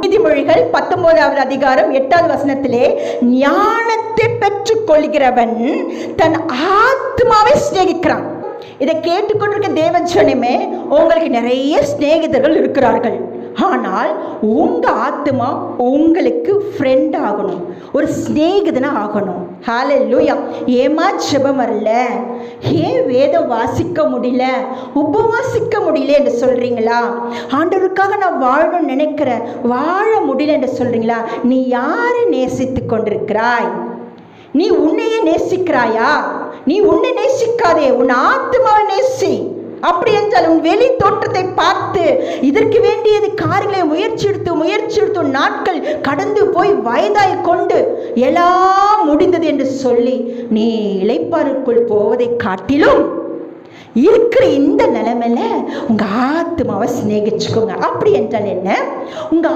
நீதிமொழிகள் 19வது அதிகாரம் 8வது வசனத்திலே, ஞானத்தை பெற்றுக் கொள்கிறவன் தன் ஆத்மாவை சிநேகிக்கிறான். இதை கேட்டுக்கொண்டிருக்க தேவஜனமே, உங்களுக்கு நிறைய சிநேகிதர்கள் இருக்கிறார்கள். ஆனால் உங்க ஆத்மா உங்களுக்கு ஃப்ரெண்ட் ஆகணும், ஒரு சிநேகிதனா ஆகணும். ஹல்லேலூயா. ஏமா ஜெபம் வரல, ஏன் வேதம் வாசிக்க முடியல, உபவாசிக்க முடியல என்று சொல்றீங்களா? ஆண்டவருக்காக நான் வாழணும்னு நினைக்கிறேன், வாழ முடியல என்று சொல்றீங்களா? நீ யாரை நேசித்து கொண்டிருக்கிறாய்? நீ உன்னையே நேசிக்கிறாயா? நீ உன்னை நேசிக்காதே, உன் ஆத்மாவை நேசி. அப்படி என்றால் உன் வெளி தோற்றத்தை பார்த்து இதற்கு வேண்டியது காரியங்களை முயற்சி எடுத்து நாட்கள் கடந்து போய் வயதாய் கொண்டு எல்லாம் முடிந்தது என்று சொல்லி நீ இளைப்பாறுக்குள் போவதை காட்டிலும் இருக்கிற இந்த நிலைமையில உங்க ஆத்மாவை சிநேகிச்சுக்கோங்க. அப்படி என்றால் என்ன? உங்க